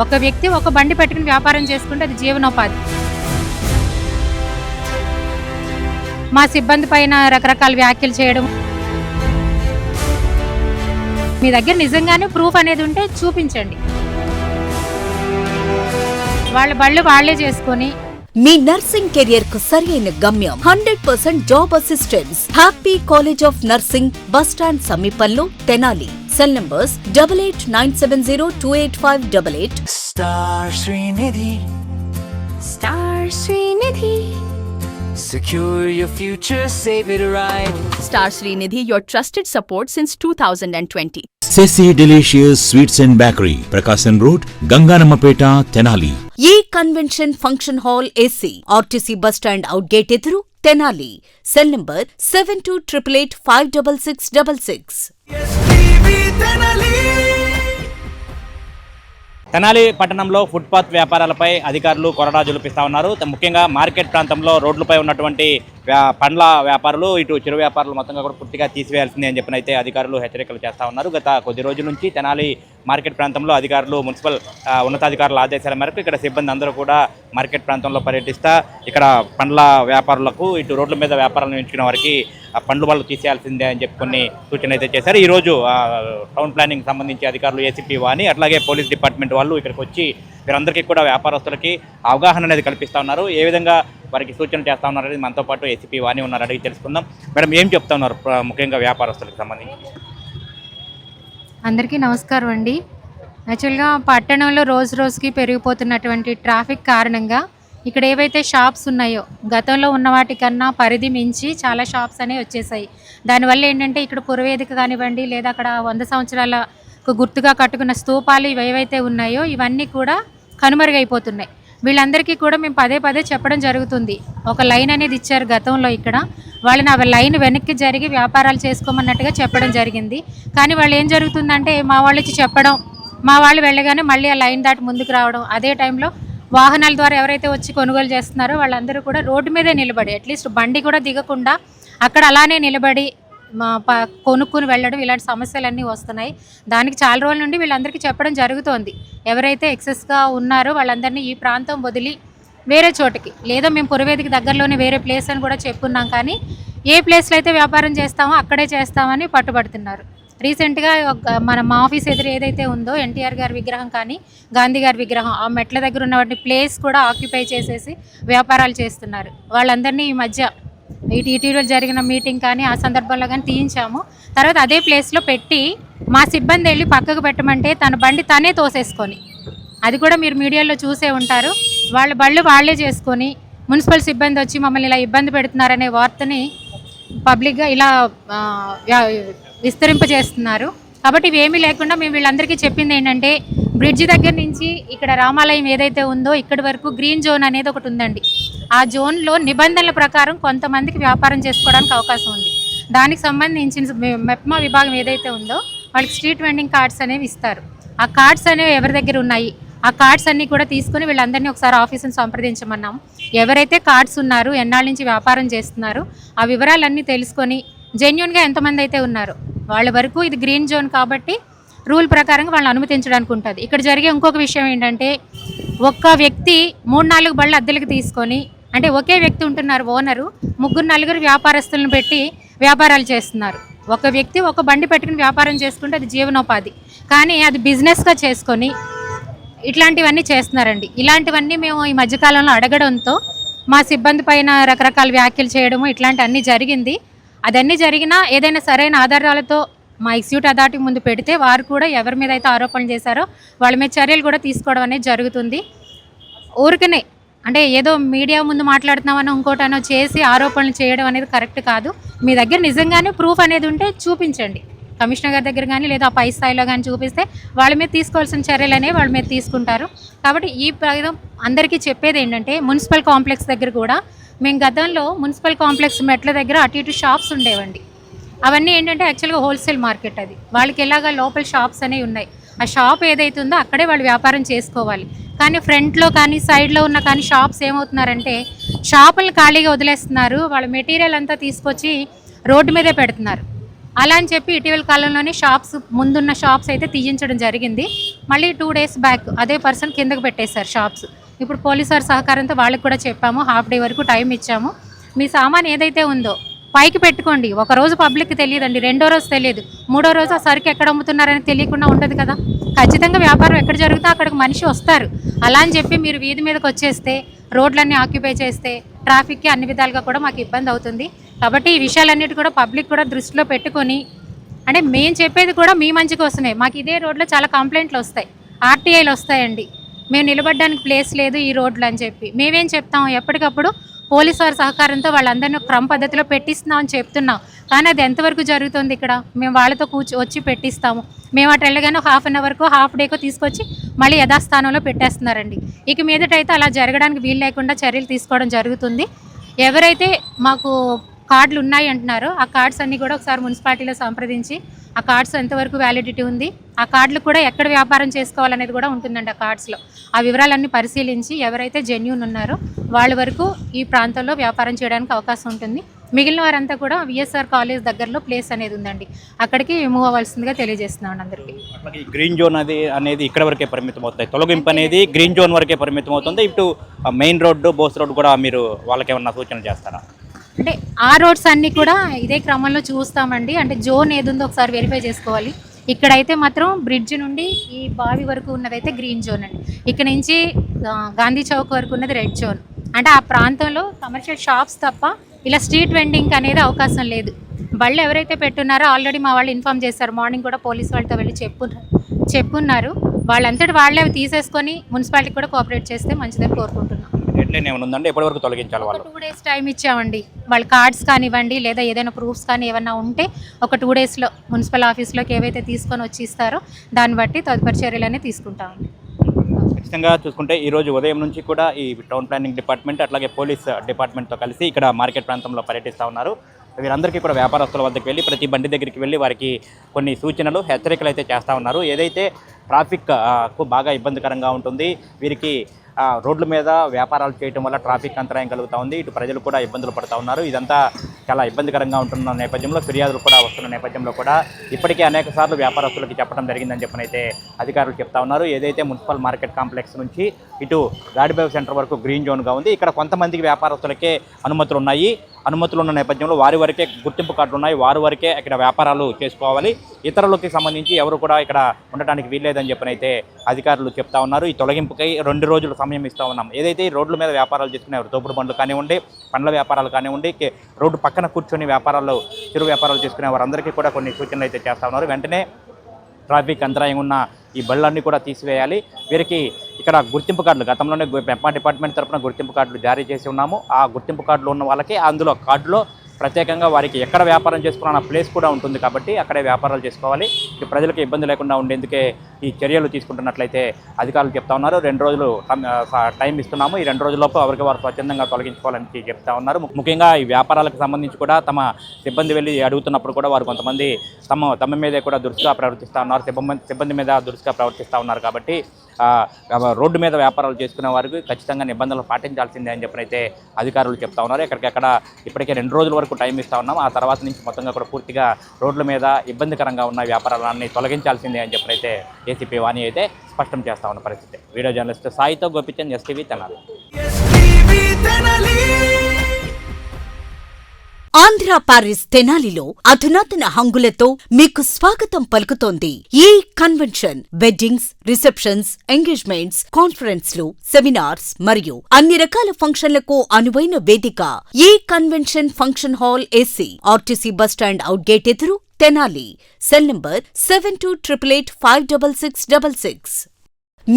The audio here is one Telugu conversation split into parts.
ఒక వ్యక్తి ఒక బండి పెట్టుకుని వ్యాపారం చేసుకుంటే అది జీవనోపాధి. మా సిబ్బంది పైన రకరకాల వ్యాఖ్యలు చేయడం. మీ దగ్గర నిజంగానే ప్రూఫ్ అనేది ఉంటే చూపించండి. వాళ్ళ బళ్ళు వాళ్లే చేసుకొని మీ నర్సింగ్ కెరియర్ కు సరైన గమ్యం 100% job assistance. Happy college of nursing, bus stand సమీపంలో, Tenali. Cell numbers 8897028588. Star Srinidhi. Star Srinidhi. Secure your future, save it right. Star Srinidhi, your trusted support since 2020. Sessi Delicious Sweets and Bakery, Prakasam Road, Ganganamapeta, Tenali. A convention function hall AC, RTC bus stand out gate ఎదురు, తెనాలి. Cell number 7288566666. తెనాలి పట్టణంలో ఫుట్పాత్ వ్యాపారాలపై అధికారులు కొరడా జులిపిస్తా ఉన్నారు. ముఖ్యంగా మార్కెట్ ప్రాంతంలో రోడ్లపై ఉన్నటువంటి పండ్ల వ్యాపారులు, ఇటు చిరు వ్యాపారులు మొత్తంగా కూడా పూర్తిగా తీసివేయాల్సిందే అని చెప్పినైతే అధికారులు హెచ్చరికలు చేస్తూ ఉన్నారు. గత కొద్ది రోజుల నుంచి తెనాలి మార్కెట్ ప్రాంతంలో అధికారులు, మున్సిపల్ ఉన్నతాధికారుల ఆదేశాల మేరకు ఇక్కడ సిబ్బంది అందరూ కూడా మార్కెట్ ప్రాంతంలో పర్యటిస్తా ఇక్కడ పండ్ల వ్యాపారులకు, ఇటు రోడ్ల మీద వ్యాపారాలను ఎంచుకున్న వారికి పండ్ల బళ్ళు తీసేయాల్సిందే అని చెప్పి కొన్ని సూచనలు అయితే చేశారు. ఈరోజు టౌన్ ప్లానింగ్ సంబంధించి అధికారులు, ఏసీపీ వాని అట్లాగే పోలీస్ డిపార్ట్మెంట్ వాళ్ళు ఇక్కడికి వచ్చి వీరందరికీ కూడా వ్యాపారస్తులకి అవగాహన అనేది కల్పిస్తూ ఉన్నారు. ఏ విధంగా వారికి సూచనలు చేస్తూ ఉన్నారు అనేది మనతో పాటు ఏసీపీ వాణి ఉన్నారు, అడిగి తెలుసుకుందాం. మేడం, ఏం చెప్తా ఉన్నారు ముఖ్యంగా వ్యాపారస్తులకు సంబంధించి? అందరికీ నమస్కారం అండి. యాక్చువల్గా పట్టణంలో రోజు రోజుకి పెరిగిపోతున్నటువంటి ట్రాఫిక్ కారణంగా ఇక్కడ ఏవైతే షాప్స్ ఉన్నాయో గతంలో ఉన్న వాటికన్నా పరిధి మించి చాలా షాప్స్ అనేవి వచ్చేసాయి. దానివల్ల ఏంటంటే ఇక్కడ పురవేదిక కానివ్వండి, లేదా అక్కడ 100 సంవత్సరాల గుర్తుగా కట్టుకున్న స్తూపాలు ఏవైతే ఉన్నాయో ఇవన్నీ కూడా కనుమరుగైపోతున్నాయి. వీళ్ళందరికీ కూడా మేము పదే పదే చెప్పడం జరుగుతుంది. ఒక లైన్ అనేది ఇచ్చారు గతంలో, ఇక్కడ వాళ్ళని ఆ లైన్ వెనక్కి జరిగి వ్యాపారాలు చేసుకోమన్నట్టుగా చెప్పడం జరిగింది. కానీ వాళ్ళు ఏం జరుగుతుందంటే మా వాళ్ళు ఇచ్చి చెప్పడం, మా వాళ్ళు వెళ్ళగానే మళ్ళీ ఆ లైన్ దాటి ముందుకు రావడం, అదే టైంలో వాహనాల ద్వారా ఎవరైతే వచ్చి కొనుగోలు చేస్తున్నారో వాళ్ళందరూ కూడా రోడ్డు మీదే నిలబడి, అట్లీస్ట్ బండి కూడా దిగకుండా అక్కడ అలానే నిలబడి కొనుక్కుని వెళ్ళడం, ఇలాంటి సమస్యలన్నీ వస్తున్నాయి. దానికి చాలా రోజుల నుండి వీళ్ళందరికీ చెప్పడం జరుగుతోంది. ఎవరైతే ఎక్సెస్గా ఉన్నారో వాళ్ళందరినీ ఈ ప్రాంతం వదిలి వేరే చోటికి, లేదా మేము పురవేదికి దగ్గరలోనే వేరే ప్లేస్ అని కూడా చెప్పున్నాం, కానీ ఏ ప్లేస్లో అయితే వ్యాపారం చేస్తామో అక్కడే చేస్తామని పట్టుబడుతున్నారు. రీసెంట్గా మా ఆఫీస్ ఎదురు ఏదైతే ఉందో ఎన్టీఆర్ గారి విగ్రహం కానీ గాంధీ గారి విగ్రహం, ఆ మెట్ల దగ్గర ఉన్నటువంటి ప్లేస్ కూడా ఆక్యుపై చేసేసి వ్యాపారాలు చేస్తున్నారు. వాళ్ళందరినీ ఈ మధ్య ఇటీవల జరిగిన మీటింగ్ కానీ ఆ సందర్భంలో కానీ తీయించాము. తర్వాత అదే ప్లేస్లో పెట్టి మా సిబ్బంది వెళ్ళి పక్కకు పెట్టమంటే తన బండి తనే తోసేసుకొని, అది కూడా మీరు మీడియాలో చూసే ఉంటారు, వాళ్ళ బళ్ళు వాళ్లే చేసుకొని మున్సిపల్ సిబ్బంది వచ్చి మమ్మల్ని ఇలా ఇబ్బంది పెడుతున్నారనే వార్తని పబ్లిక్గా ఇలా విస్తరింపజేస్తున్నారు. కాబట్టి ఇవేమీ లేకుండా మేము వీళ్ళందరికీ చెప్పింది ఏంటంటే, బ్రిడ్జి దగ్గర నుంచి ఇక్కడ రామాలయం ఏదైతే ఉందో ఇక్కడి వరకు గ్రీన్ జోన్ అనేది ఒకటి ఉందండి. ఆ జోన్లో నిబంధనల ప్రకారం కొంతమందికి వ్యాపారం చేసుకోవడానికి అవకాశం ఉంది. దానికి సంబంధించిన మెప్మా విభాగం ఏదైతే ఉందో వాళ్ళకి స్ట్రీట్ వెండింగ్ కార్డ్స్ అనేవి ఇస్తారు. ఆ కార్డ్స్ అనేవి ఎవరి దగ్గర ఉన్నాయి, ఆ కార్డ్స్ అన్నీ కూడా తీసుకుని వీళ్ళందరినీ ఒకసారి ఆఫీసును సంప్రదించమన్నాం. ఎవరైతే కార్డ్స్ ఉన్నారు, ఎన్నాళ్ళ నుంచి వ్యాపారం చేస్తున్నారు, ఆ వివరాలన్నీ తెలుసుకొని జెన్యున్గా ఎంతమంది అయితే ఉన్నారో వాళ్ళ వరకు ఇది గ్రీన్ జోన్ కాబట్టి రూల్ ప్రకారంగా వాళ్ళని అనుమతించడానికి ఉంటుంది. ఇక్కడ జరిగే ఇంకొక విషయం ఏంటంటే, ఒక్క వ్యక్తి 3-4 బళ్ళు అద్దెలకు తీసుకొని, అంటే ఒకే వ్యక్తి ఉంటున్నారు ఓనరు, 3-4 వ్యాపారస్తులను పెట్టి వ్యాపారాలు చేస్తున్నారు. ఒక వ్యక్తి ఒక బండి పెట్టుకుని వ్యాపారం చేసుకుంటే అది జీవనోపాధి, కానీ అది బిజినెస్గా చేసుకొని ఇట్లాంటివన్నీ చేస్తున్నారండి. ఇలాంటివన్నీ మేము ఈ మధ్యకాలంలో అడగడంతో మా సిబ్బంది పైన రకరకాల వ్యాఖ్యలు చేయడము ఇట్లాంటి అన్నీ జరిగింది. అదన్నీ జరిగినా ఏదైనా సరైన ఆధారాలతో మా ఎగ్జిక్యూటివ్ అథారిటీ ముందు పెడితే వారు కూడా ఎవరి మీద అయితే ఆరోపణలు చేశారో వాళ్ళ మీద చర్యలు కూడా తీసుకోవడం అనేది జరుగుతుంది. ఊరికనే అంటే ఏదో మీడియా ముందు మాట్లాడుతున్నామనో ఇంకోటనో చేసి ఆరోపణలు చేయడం అనేది కరెక్ట్ కాదు. మీ దగ్గర నిజంగానే ప్రూఫ్ అనేది ఉంటే చూపించండి. కమిషనర్ గారి దగ్గర కానీ లేదా పై స్థాయిలో కానీ చూపిస్తే వాళ్ళ మీద తీసుకోవాల్సిన చర్యలు అనేవి వాళ్ళ మీద తీసుకుంటారు. కాబట్టి ఈ అందరికీ చెప్పేది ఏంటంటే, మున్సిపల్ కాంప్లెక్స్ దగ్గర కూడా మేము గతంలో మున్సిపల్ కాంప్లెక్స్ మెట్ల దగ్గర అటు ఇటు షాప్స్ ఉండేవండి. అవన్నీ ఏంటంటే యాక్చువల్గా హోల్సేల్ మార్కెట్, అది వాళ్ళకి ఎలాగా లోపల షాప్స్ అనేవి ఉన్నాయి. ఆ షాప్ ఏదైతే ఉందో అక్కడే వాళ్ళు వ్యాపారం చేసుకోవాలి. కానీ ఫ్రంట్లో కానీ సైడ్లో ఉన్న కానీ షాప్స్ ఏమవుతున్నారంటే షాపులను ఖాళీగా వదిలేస్తున్నారు. వాళ్ళ మెటీరియల్ అంతా తీసుకొచ్చి రోడ్డు మీదే పెడుతున్నారు. అలా అని చెప్పి ఇటీవల కాలంలోనే షాప్స్ ముందున్న షాప్స్ అయితే తీయించడం జరిగింది. మళ్ళీ 2 days బ్యాక్ అదే పర్సన్ కిందకు పెట్టేశారు షాప్స్. ఇప్పుడు పోలీసు వారి సహకారంతో వాళ్ళకి కూడా చెప్పాము, హాఫ్ డే వరకు టైం ఇచ్చాము. మీ సామాన్ ఏదైతే ఉందో పైకి పెట్టుకోండి. ఒక రోజు పబ్లిక్కి తెలియదండి, రెండో రోజు తెలియదు, మూడో రోజు ఆ సరుకు ఎక్కడ అమ్ముతున్నారని తెలియకుండా ఉండదు కదా. ఖచ్చితంగా వ్యాపారం ఎక్కడ జరుగుతుందో అక్కడికి మనిషి వస్తారు. అలా అని చెప్పి మీరు వీధి మీదకి వచ్చేస్తే, రోడ్లన్నీ ఆక్యుపై చేస్తే ట్రాఫిక్కి అన్ని విధాలుగా కూడా మాకు ఇబ్బంది అవుతుంది. కాబట్టి ఈ విషయాలన్నిటి కూడా పబ్లిక్ కూడా దృష్టిలో పెట్టుకొని, అంటే మేము చెప్పేది కూడా మీ మంచి కోసమే. మాకు ఇదే రోడ్లో చాలా కంప్లైంట్లు వస్తాయి, ఆర్టీఐలు వస్తాయండి, మేము నిలబడడానికి ప్లేస్ లేదు ఈ రోడ్లు అని చెప్పి. మేమేం చెప్తాం, ఎప్పటికప్పుడు పోలీసు వారి సహకారంతో వాళ్ళందరినీ క్రమ పద్ధతిలో పెట్టిస్తున్నాం అని చెప్తున్నాం. కానీ అది ఎంతవరకు జరుగుతుంది ఇక్కడ? మేము వాళ్ళతో వచ్చి పెట్టిస్తాము. మేము అటు వెళ్ళగానే హాఫ్ అన్ అవర్కో హాఫ్ డేకో తీసుకొచ్చి మళ్ళీ యథాస్థానంలో పెట్టేస్తున్నారండి. ఇక మీదటైతే అలా జరగడానికి వీలు లేకుండా చర్యలు తీసుకోవడం జరుగుతుంది. ఎవరైతే మాకు కార్డులు ఉన్నాయి అంటున్నారో ఆ కార్డ్స్ అన్నీ కూడా ఒకసారి మున్సిపాలిటీలో సంప్రదించి ఆ కార్డ్స్ ఎంతవరకు వ్యాలిడిటీ ఉంది, ఆ కార్డులు కూడా ఎక్కడ వ్యాపారం చేసుకోవాలనేది కూడా ఉంటుందండి. ఆ కార్డ్స్లో ఆ వివరాలన్నీ పరిశీలించి ఎవరైతే జెన్యూన్ ఉన్నారో వాళ్ళ వరకు ఈ ప్రాంతంలో వ్యాపారం చేయడానికి అవకాశం ఉంటుంది. మిగిలిన వారంతా కూడా విఎస్ఆర్ కాలేజ్ దగ్గరలో ప్లేస్ అనేది ఉందండి, అక్కడికి మూవ్ అవ్వాల్సిందిగా తెలియజేస్తున్నాం అందరికీ. గ్రీన్ జోన్ అనేది ఇక్కడ వరకే పరిమితం అవుతాయి, తొలగింపు అనేది గ్రీన్ జోన్ వరకే పరిమితం అవుతుంది. ఇటు మెయిన్ రోడ్డు, బోస్ రోడ్డు కూడా మీరు వాళ్ళకి ఏమన్నా సూచనలు చేస్తారా? అంటే ఆ రోడ్స్ అన్నీ కూడా ఇదే క్రమంలో చూస్తామండి. అంటే జోన్ ఏది ఉందో ఒకసారి వెరిఫై చేసుకోవాలి. ఇక్కడైతే మాత్రం బ్రిడ్జ్ నుండి ఈ బావి వరకు ఉన్నదైతే గ్రీన్ జోన్ అండి. ఇక్కడ నుంచి గాంధీ చౌక్ వరకు ఉన్నది రెడ్ జోన్. అంటే ఆ ప్రాంతంలో కమర్షియల్ షాప్స్ తప్ప ఇలా స్ట్రీట్ వెండింగ్ అనేది అవకాశం లేదు. బళ్ళు ఎవరైతే పెట్టున్నారో ఆల్రెడీ మా వాళ్ళు ఇన్ఫామ్ చేశారు, మార్నింగ్ కూడా పోలీస్ వాళ్ళతో వెళ్ళి చెప్పున్నారు. వాళ్ళంతటి వాళ్ళే అవి తీసేసుకొని మున్సిపాలిటీకి కూడా కోఆపరేట్ చేస్తే మంచిదని కోరుకుంటున్నాం. డెడ్లైన్ ఏమైనా ఉందండి, ఎప్పటి వరకు తొలగించాలి? వాళ్ళు 2 days టైం ఇచ్చామండి. వాళ్ళ కార్డ్స్ కానివ్వండి లేదా ఏదైనా ప్రూఫ్స్ కానీ ఏమన్నా ఉంటే ఒక 2 daysలో మున్సిపల్ ఆఫీస్లోకి ఏవైతే తీసుకొని వచ్చి ఇస్తారో దాన్ని బట్టి తదుపరి చర్యలన్నీ తీసుకుంటామండి. ఖచ్చితంగా చూసుకుంటే ఈరోజు ఉదయం నుంచి కూడా ఈ టౌన్ ప్లానింగ్ డిపార్ట్మెంట్ అట్లాగే పోలీస్ డిపార్ట్మెంట్తో కలిసి ఇక్కడ మార్కెట్ ప్రాంతంలో పర్యటిస్తూ ఉన్నారు. వీరందరికీ కూడా వ్యాపారస్తుల వద్దకు వెళ్ళి ప్రతి బండి దగ్గరికి వెళ్ళి వారికి కొన్ని సూచనలు, హెచ్చరికలు అయితే చేస్తూ ఉన్నారు. ఏదైతే ట్రాఫిక్కు బాగా ఇబ్బందికరంగా ఉంటుంది, వీరికి రోడ్ల మీద వ్యాపారాలు చేయడం వల్ల ట్రాఫిక్ అంతరాయం కలుగుతూ ఉంది, ఇటు ప్రజలు కూడా ఇబ్బందులు పడుతూ ఉన్నారు. ఇదంతా చాలా ఇబ్బందికరంగా ఉంటున్న నేపథ్యంలో, ఫిర్యాదులు కూడా వస్తున్న నేపథ్యంలో కూడా ఇప్పటికే అనేక సార్లు వ్యాపారస్తులకి చెప్పడం జరిగిందని చెప్పనైతే అధికారులు చెప్తా ఉన్నారు. ఏదైతే మున్సిపల్ మార్కెట్ కాంప్లెక్స్ నుంచి ఇటు గాడిబేవ్ సెంటర్ వరకు గ్రీన్ జోన్గా ఉంది, ఇక్కడ కొంతమందికి వ్యాపారస్తులకే అనుమతులు ఉన్నాయి. అనుమతులు ఉన్న నేపథ్యంలో వారి వరకే గుర్తింపు కార్డులు ఉన్నాయి, వారి వరకే ఇక్కడ వ్యాపారాలు చేసుకోవాలి, ఇతరులకి సంబంధించి ఎవరు కూడా ఇక్కడ ఉండటానికి వీల్లేదని చెప్పనైతే అధికారులు చెప్తా ఉన్నారు. ఈ తొలగింపుకై 2 రోజులు సమయం ఇస్తూ ఉన్నాం. ఏదైతే ఈ రోడ్ల మీద వ్యాపారాలు చేసుకునేవారు, తోపుడు బండ్లు కానివ్వండి, పండ్ల వ్యాపారాలు కానివ్వండి, రోడ్డు పక్కన కూర్చొని వ్యాపారాలు, చిరు వ్యాపారాలు చేసుకునే వారందరికీ కూడా కొన్ని సూచనలు అయితే చేస్తూ ఉన్నారు. వెంటనే ట్రాఫిక్ అంతరాయం ఉన్న ఈ బళ్ళన్నీ కూడా తీసివేయాలి. వీరికి ఇక్కడ గుర్తింపు కార్డులు గతంలోనే మెప్మా డిపార్ట్మెంట్ తరఫున గుర్తింపు కార్డులు జారీ చేసి ఉన్నాము. ఆ గుర్తింపు కార్డులు ఉన్న వాళ్ళకి అందులో కార్డులో ప్రత్యేకంగా వారికి ఎక్కడ వ్యాపారం చేసుకున్న ప్లేస్ కూడా ఉంటుంది కాబట్టి అక్కడే వ్యాపారాలు చేసుకోవాలి. ఈ ప్రజలకు ఇబ్బంది లేకుండా ఉండేందుకే ఈ చర్యలు తీసుకుంటున్నట్లయితే అధికారులు చెప్తా ఉన్నారు. 2 రోజులు టైం ఇస్తున్నాము, ఈ 2 రోజుల్లోపు ఎవరికి వారు స్వచ్ఛందంగా తొలగించుకోవాలని చెప్తా ఉన్నారు. ముఖ్యంగా ఈ వ్యాపారాలకు సంబంధించి కూడా తమ సిబ్బంది వెళ్ళి అడుగుతున్నప్పుడు కూడా వారు కొంతమంది తమ మీదే కూడా దురుసుగా ప్రవర్తిస్తూ ఉన్నారు, సిబ్బంది మీద దురుసుగా ప్రవర్తిస్తూ ఉన్నారు. కాబట్టి రోడ్డు మీద వ్యాపారాలు చేసుకునే వారికి ఖచ్చితంగా నిబంధనలు పాటించాల్సిందే అని చెప్పనైతే అధికారులు చెప్తా ఉన్నారు. ఎక్కడికక్కడ ఇప్పటికే 2 రోజుల వరకు టైం ఇస్తూ ఉన్నాం. ఆ తర్వాత నుంచి మొత్తంగా కూడా పూర్తిగా రోడ్ల మీద ఇబ్బందికరంగా ఉన్న వ్యాపారాలన్నీ తొలగించాల్సిందే అని చెప్పనైతే ఏసీపీ వాణి అయితే స్పష్టం చేస్తా ఉన్న పరిస్థితి. వీడియో జర్నలిస్ట్ సాయితో గోపిచంద్, ఎస్టీవీ తెనాలి. ఆంధ్ర పారిస్ తెనాలిలో అధునాతన హంగులతో మీకు స్వాగతం పలుకుతోంది ఈ కన్వెన్షన్. వెడ్డింగ్స్, రిసెప్షన్స్, ఎంగేజ్మెంట్స్, కాన్ఫరెన్స్లు, సెమినార్స్ మరియు అన్ని రకాల ఫంక్షన్లకు అనువైన వేదిక. ఈ convention function hall AC, RTC bus stand out gate ఎదురు, తెనాలి. Cell number 7288566666.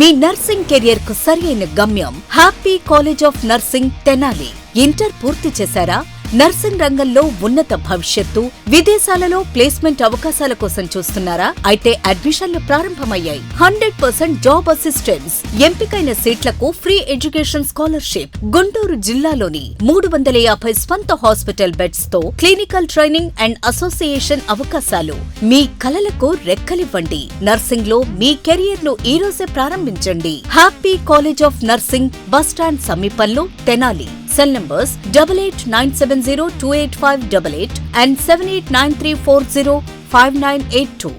మీ నర్సింగ్ కెరియర్ కు సరైన గమ్యం happy college of nursing Tenali. Inter పూర్తి చేశారా? నర్సింగ్ రంగంలో ఉన్నత భవిష్యత్తు, విదేశాలలో ప్లేస్మెంట్ అవకాశాల కోసం చూస్తున్నారా? అయితే అడ్మిషన్లు ప్రారంభమయ్యాయి. 100% జాబ్ అసిస్టెన్స్, ఎంపికైన సీట్లకు ఫ్రీ ఎడ్యుకేషన్ స్కాలర్షిప్. గుంటూరు జిల్లాలోని 350 స్వంత హాస్పిటల్ బెడ్స్ తో క్లినికల్ ట్రైనింగ్ అండ్ అసోసియేషన్ అవకాశాలు. మీ కలలకు రెక్కలివ్వండి. నర్సింగ్ లో మీ కెరియర్ ను ఈ రోజే ప్రారంభించండి. Happy college of nursing, bus stand సమీపంలో, Tenali. Cell numbers 8897028588 and 7893405982.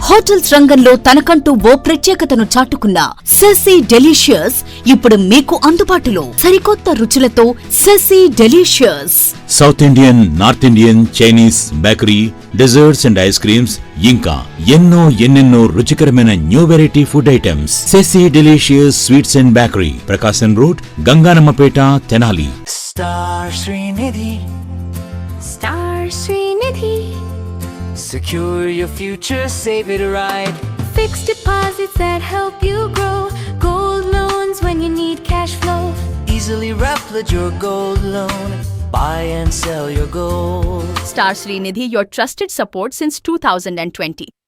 Hotels రంగంలో తనకంటూ ఓ ప్రత్యేకతను చాటుకున్న సెసీ డెలీషియస్ ఇప్పుడు మీకు అందుబాటులో సరికొత్త రుచులతో సెసీ delicious. South Indian, north Indian, Chinese, bakery, desserts and ice creams ఇంకా ఎన్నెన్నో రుచికరమైన న్యూ వెరైటీ ఫుడ్ ఐటమ్స్. సెసీ delicious sweets and bakery, Prakasam road, Ganganamapeta, Tenali. Star Srinidhi. Star Srinidhi. Secure your future, save it right. Fixed deposits that help you grow. Gold loans when you need cash flow. Easily replicate your gold loan. Buy and sell your gold. Star Srinidhi, your trusted support since 2020.